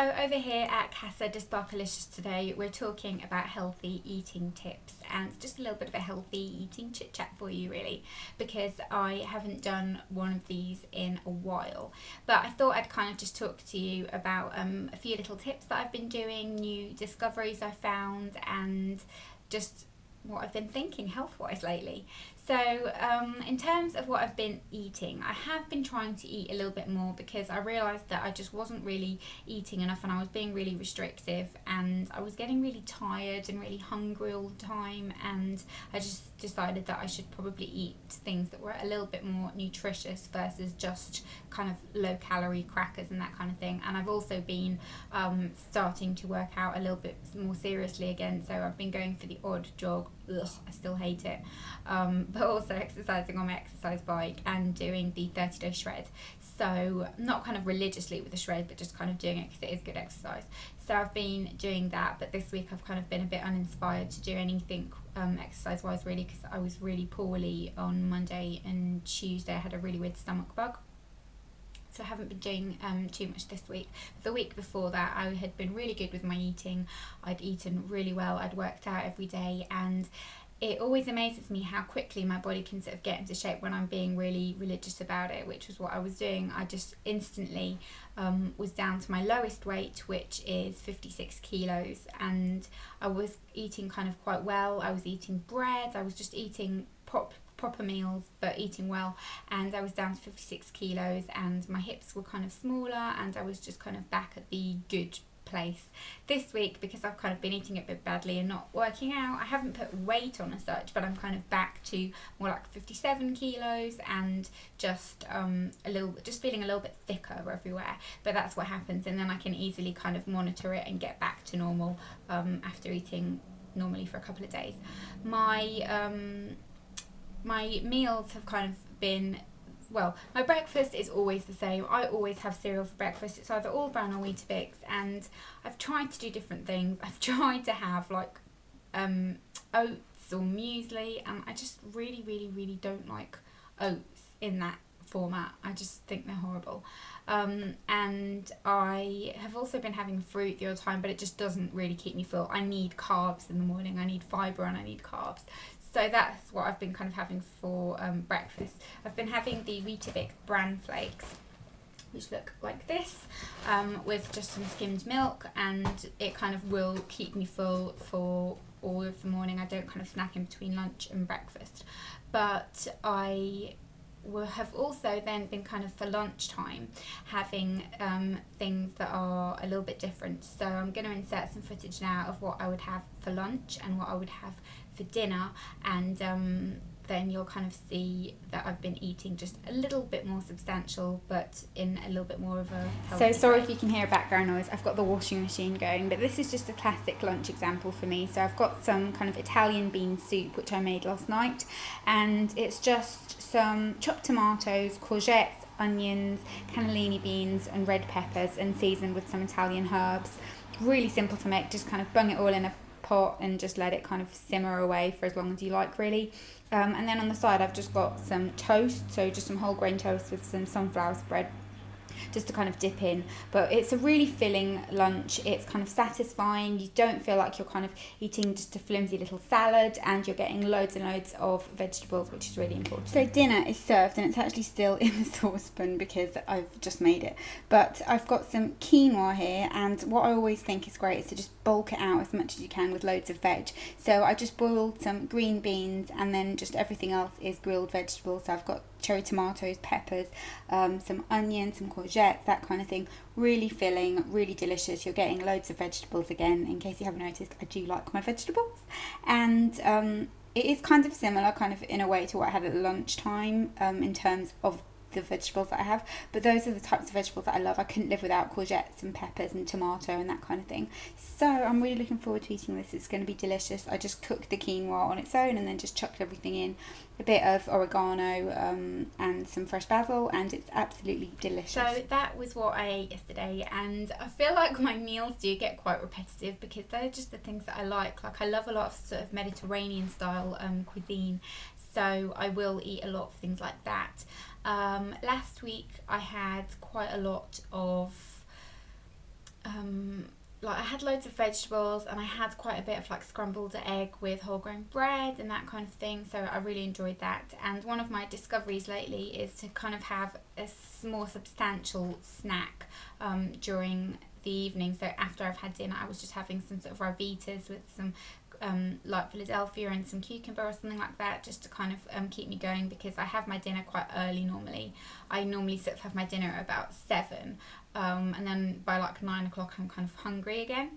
So over here at Casa de Sparkalicious today, we're talking about healthy eating tips and just a little bit of a healthy eating chit chat for you really, because I haven't done one of these in a while. But I thought I'd kind of just talk to you about a few little tips that I've been doing, new discoveries I found, and just what I've been thinking health-wise lately. So in terms of what I've been eating, I have been trying to eat a little bit more because I realised that I just wasn't really eating enough and I was being really restrictive and I was getting really tired and really hungry all the time, and I just decided that I should probably eat things that were a little bit more nutritious versus just kind of low calorie crackers and that kind of thing. And I've also been starting to work out a little bit more seriously again, so I've been going for the odd jog. Ugh, I still hate it, but also exercising on my exercise bike and doing the 30-day shred. So not kind of religiously with the shred, but just kind of doing it because it is good exercise. So I've been doing that, but this week I've kind of been a bit uninspired to do anything exercise wise really, because I was really poorly on Monday and Tuesday. I had a really weird stomach bug. So I haven't been doing too much this week. The week before that, I had been really good with my eating. I'd eaten really well. I'd worked out every day, and it always amazes me how quickly my body can sort of get into shape when I'm being really religious about it, which was what I was doing. I just instantly was down to my lowest weight, which is 56 kilos, and I was eating kind of quite well. I was eating bread. I was just eating proper meals, but eating well, and I was down to 56 kilos and my hips were kind of smaller, and I was just kind of back at the good place. This week, because I've kind of been eating a bit badly and not working out, I haven't put weight on as such, but I'm kind of back to more like 57 kilos and just just feeling a little bit thicker everywhere. But that's what happens, and then I can easily kind of monitor it and get back to normal after eating normally for a couple of days. My meals have kind of been, well, my breakfast is always the same. I always have cereal for breakfast. It's either all brown or Weetabix, and I've tried to do different things. I've tried to have like oats or muesli, and I just really don't like oats in that format. I just think they're horrible. And I have also been having fruit the odd time, but it just doesn't really keep me full. I need carbs in the morning. I need fibre and I need carbs. So that's what I've been kind of having for breakfast. I've been having the Weetabix bran flakes, which look like this, with just some skimmed milk, and it kind of will keep me full for all of the morning. I don't kind of snack in between lunch and breakfast. But I have also then been kind of for lunchtime having things that are a little bit different. So I'm going to insert some footage now of what I would have for lunch and what I would have for dinner, and then you'll kind of see that I've been eating just a little bit more substantial, but in a little bit more of a healthy So sorry way. if you can hear background noise. I've got the washing machine going, but this is just a classic lunch example for me. So I've got some kind of Italian bean soup, which I made last night, and it's just some chopped tomatoes, courgettes, onions, cannellini beans and red peppers, and seasoned with some Italian herbs. Really simple to make. Just kind of bung it all in a pot and just let it kind of simmer away for as long as you like really. And then on the side I've just got some toast, so just some whole grain toast with some sunflower spread just to kind of dip in. But it's a really filling lunch. It's kind of satisfying. You don't feel like you're kind of eating just a flimsy little salad, and you're getting loads and loads of vegetables, which is really important. So dinner is served, and it's actually still in the saucepan because I've just made it. But I've got some quinoa here, and what I always think is great is to just bulk it out as much as you can with loads of veg. So I just boiled some green beans, and then just everything else is grilled vegetables. So I've got cherry tomatoes, peppers, some onions, some courgettes, that kind of thing. Really filling, really delicious. You're getting loads of vegetables again. In case you haven't noticed, I do like my vegetables. And it is kind of similar, kind of in a way, to what I had at lunchtime in terms of the vegetables that I have, but those are the types of vegetables that I love. I couldn't live without courgettes and peppers and tomato and that kind of thing. So I'm really looking forward to eating this. It's going to be delicious. I just cooked the quinoa on its own and then just chucked everything in, a bit of oregano and some fresh basil, and it's absolutely delicious. So that was what I ate yesterday, and I feel like my meals do get quite repetitive because they're just the things that I like. Like I love a lot of sort of Mediterranean style cuisine, so I will eat a lot of things like that. Last week I had quite a lot of like I had loads of vegetables, and I had quite a bit of like scrambled egg with whole grain bread and that kind of thing, so I really enjoyed that. And one of my discoveries lately is to kind of have a more substantial snack during the evening. So after I've had dinner, I was just having some sort of Rivitas with some like Philadelphia and some cucumber or something like that, just to kind of keep me going, because I have my dinner quite early normally. I normally sort of have my dinner at about 7, and then by like 9 o'clock I'm kind of hungry again.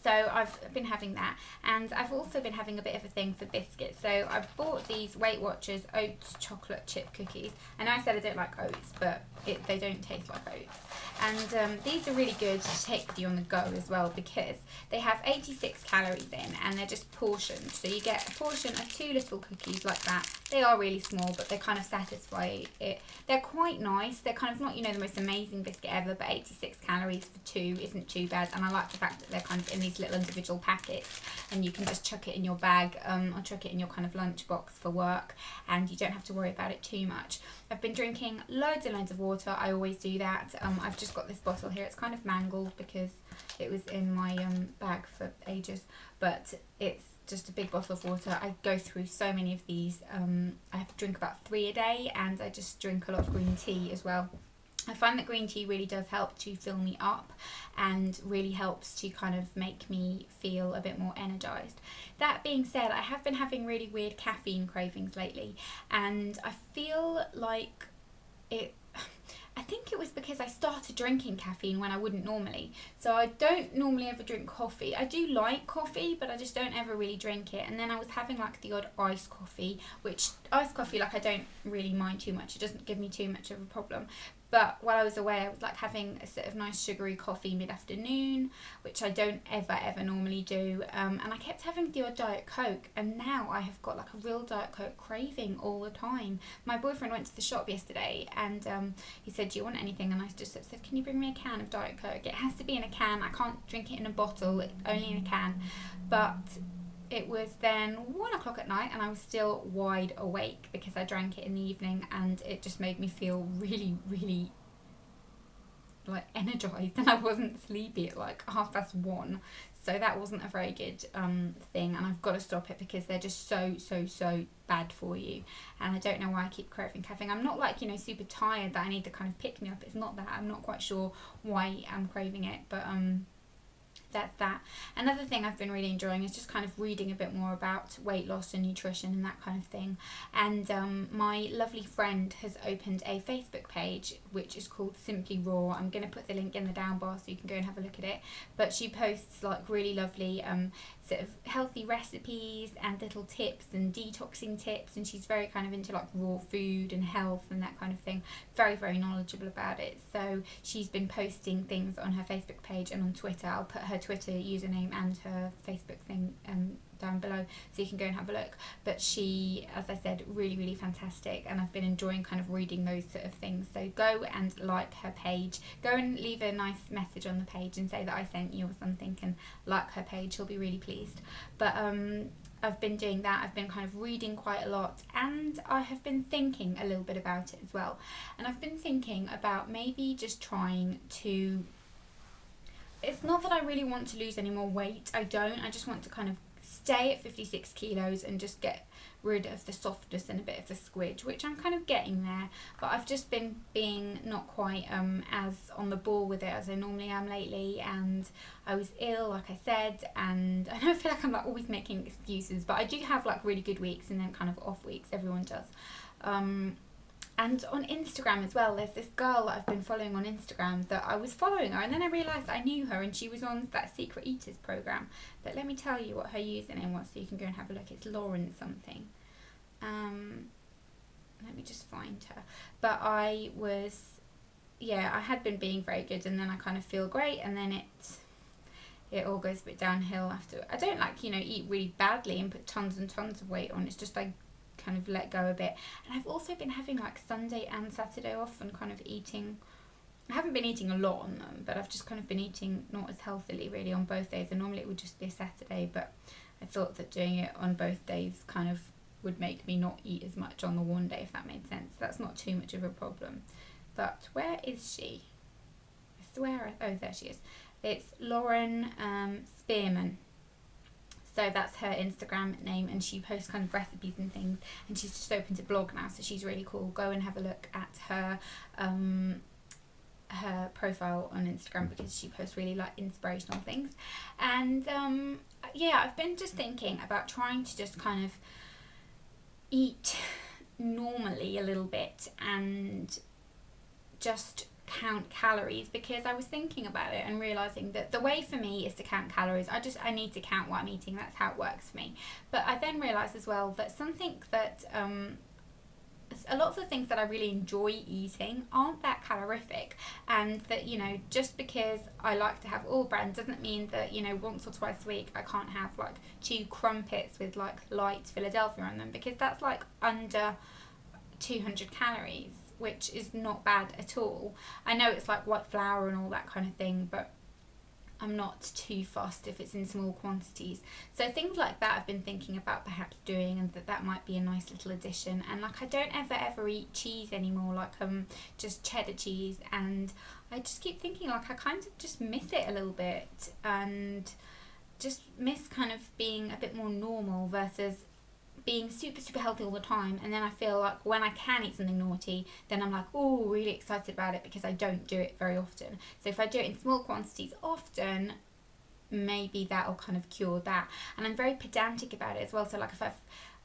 So I've been having that, and I've also been having a bit of a thing for biscuits. So I bought these Weight Watchers oats chocolate chip cookies. I know I said I don't like oats, but they don't taste like oats. And these are really good to take with you on the go as well, because they have 86 calories in, and they're just portioned. So you get a portion of 2 little cookies like that. They are really small, but they kind of satisfy it. They're quite nice. They're kind of not, the most amazing biscuit ever, but 86 calories for 2 isn't too bad. And I like the fact that they're kind of in these little individual packets, and you can just chuck it in your bag or chuck it in your kind of lunch box for work, and you don't have to worry about it too much. I've been drinking loads and loads of water. I always do that. I've just got this bottle here. It's kind of mangled because it was in my bag for ages, but it's just a big bottle of water. I go through so many of these. I have to drink about 3 a day, and I just drink a lot of green tea as well. I find that green tea really does help to fill me up, and really helps to kind of make me feel a bit more energized. That being said, I have been having really weird caffeine cravings lately, and I feel like I think it was because I started drinking caffeine when I wouldn't normally. So I don't normally ever drink coffee. I do like coffee, but I just don't ever really drink it. And then I was having like the odd iced coffee, which iced coffee, like I don't really mind too much. It doesn't give me too much of a problem. But while I was away, I was like having a sort of nice sugary coffee mid-afternoon, which I don't ever normally do. And I kept having the odd Diet Coke, and now I have got like a real Diet Coke craving all the time. My boyfriend went to the shop yesterday, and he said, "Do you want anything?" And I just said, "Can you bring me a can of Diet Coke?" It has to be in a can. I can't drink it in a bottle, only in a can. But it was then 1 o'clock at night, and I was still wide awake because I drank it in the evening, and it just made me feel really like energized, and I wasn't sleepy at like 1:30. So that wasn't a very good thing, and I've got to stop it because they're just so bad for you. And I don't know why I keep craving caffeine. I'm not like super tired that I need to kind of pick me up. It's not that. I'm not quite sure why I'm craving it, but that's that. Another thing I've been really enjoying is just kind of reading a bit more about weight loss and nutrition and that kind of thing. And my lovely friend has opened a Facebook page which is called Simply Raw. I'm going to put the link in the down bar so you can go and have a look at it. But she posts like really lovely sort of healthy recipes and little tips and detoxing tips, and she's very kind of into like raw food and health and that kind of thing. Very knowledgeable about it. So she's been posting things on her Facebook page and on Twitter. I'll put her Twitter username and her Facebook thing down below so you can go and have a look. But she, as I said, really fantastic, and I've been enjoying kind of reading those sort of things. So go and like her page, go and leave a nice message on the page and say that I sent you or something, and like her page. She'll be really pleased. But I've been doing that. I've been kind of reading quite a lot, and I have been thinking a little bit about it as well. And I've been thinking about maybe just trying to, it's not that I really want to lose any more weight. I just want to kind of stay at 56 kilos and just get rid of the softness and a bit of the squidge, which I'm kind of getting there, but I've just been being not quite as on the ball with it as I normally am lately. And I was ill, like I said, and I don't feel like I'm like always making excuses, but I do have like really good weeks and then kind of off weeks. Everyone does. And on Instagram as well, there's this girl that I've been following on Instagram that I was following her, and then I realised I knew her, and she was on that Secret Eaters program. But let me tell you what her username was so you can go and have a look. It's Lauren something. Let me just find her. But I had been being very good, and then I kind of feel great, and then it all goes a bit downhill after. I don't like, eat really badly and put tons and tons of weight on. It's just like kind of let go a bit. And I've also been having like Sunday and Saturday off and kind of eating. I haven't been eating a lot on them, but I've just kind of been eating not as healthily really on both days. And normally it would just be a Saturday, but I thought that doing it on both days kind of would make me not eat as much on the one day, if that made sense. That's not too much of a problem. But where is she? I swear, oh, there she is. It's Lauren Spearman. So that's her Instagram name, and she posts kind of recipes and things, and she's just opened a blog now, so she's really cool. Go and have a look at her her profile on Instagram, because she posts really like inspirational things. And yeah, I've been just thinking about trying to just kind of eat normally a little bit and just count calories, because I was thinking about it and realizing that the way for me is to count calories. I need to count what I'm eating. That's how it works for me. But I then realized as well that something that a lot of the things that I really enjoy eating aren't that calorific, and that, you know, just because I like to have all brands doesn't mean that, you know, once or twice a week I can't have like 2 crumpets with like light Philadelphia on them, because that's like under 200 calories, which is not bad at all. I know it's like white flour and all that kind of thing, but I'm not too fussed if it's in small quantities. So things like that I've been thinking about perhaps doing, and that might be a nice little addition. And like, I don't ever eat cheese anymore, like just cheddar cheese, and I just keep thinking like I kind of just miss it a little bit, and just miss kind of being a bit more normal versus being super healthy all the time. And then I feel like when I can eat something naughty, then I'm like, oh, really excited about it, because I don't do it very often. So if I do it in small quantities often, maybe that'll kind of cure that. And I'm very pedantic about it as well. So like, if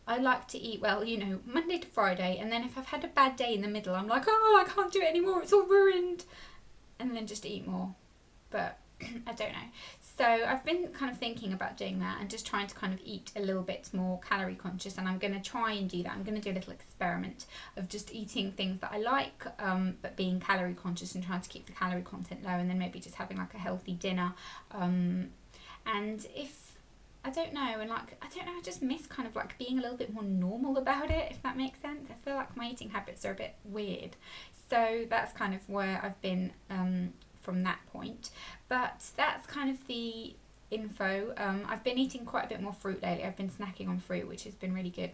I like to eat, well, you know, Monday to Friday, and then if I've had a bad day in the middle, I'm like, oh, I can't do it anymore, it's all ruined, and then just eat more. But I don't know. So I've been kind of thinking about doing that, and just trying to kind of eat a little bit more calorie conscious, and I'm going to try and do that. I'm going to do a little experiment of just eating things that I like, but being calorie conscious, and trying to keep the calorie content low, and then maybe just having like a healthy dinner. And if, I don't know, and like, I don't know, I just miss kind of like being a little bit more normal about it, if that makes sense. I feel like my eating habits are a bit weird. So that's kind of where I've been from that point. But that's kind of the info. I've been eating quite a bit more fruit lately. I've been snacking on fruit, which has been really good.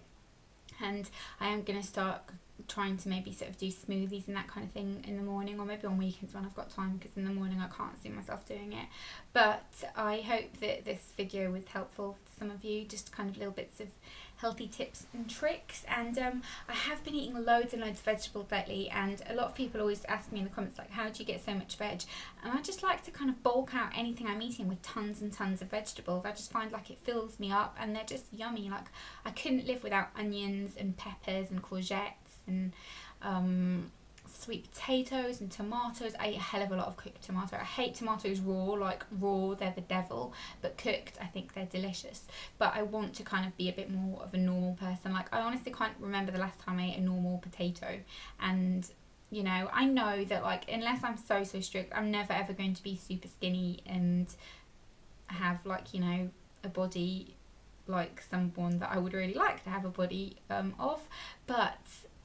And I am going to start trying to maybe sort of do smoothies and that kind of thing in the morning, or maybe on weekends when I've got time, because in the morning I can't see myself doing it. But I hope that this video was helpful to some of you, just kind of little bits of healthy tips and tricks. And I have been eating loads and loads of vegetables lately, and a lot of people always ask me in the comments like, how do you get so much veg? And I just like to kind of bulk out anything I'm eating with tons and tons of vegetables. I just find like it fills me up, and they're just yummy. Like, I couldn't live without onions and peppers and courgettes and sweet potatoes and tomatoes. I eat a hell of a lot of cooked tomato. I hate tomatoes raw, like raw they're the devil, but cooked I think they're delicious. But I want to kind of be a bit more of a normal person. Like, I honestly can't remember the last time I ate a normal potato. And you know, I know that like, unless I'm so strict, I'm never ever going to be super skinny and have like, you know, a body like someone that I would really like to have a body of. But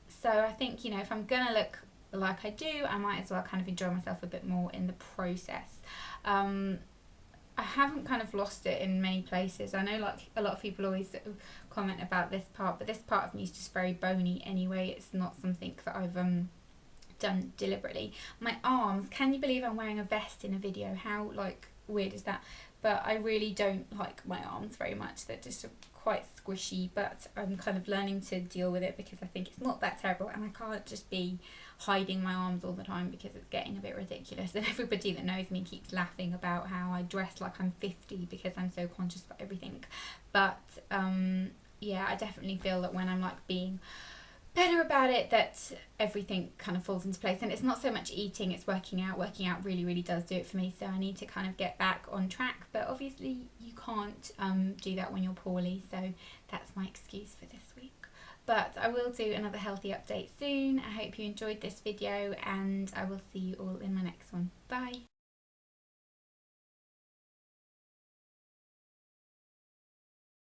so I think, you know, if I'm gonna look like I do, I might as well kind of enjoy myself a bit more in the process. I haven't kind of lost it in many places. I know like a lot of people always sort of comment about this part, but this part of me is just very bony anyway. It's not something that I've done deliberately. My arms, can you believe I'm wearing a vest in a video? How like weird is that? But I really don't like my arms very much. They're just quite squishy, but I'm kind of learning to deal with it, because I think it's not that terrible, and I can't just be hiding my arms all the time, because it's getting a bit ridiculous. And everybody that knows me keeps laughing about how I dress like I'm 50 because I'm so conscious about everything. But yeah, I definitely feel that when I'm like being better about it, that everything kind of falls into place. And it's not so much eating, it's working out. Working out really does do it for me, so I need to kind of get back on track. But obviously you can't do that when you're poorly, so that's my excuse for this week. But I will do another healthy update soon. I hope you enjoyed this video, and I will see you all in my next one. Bye.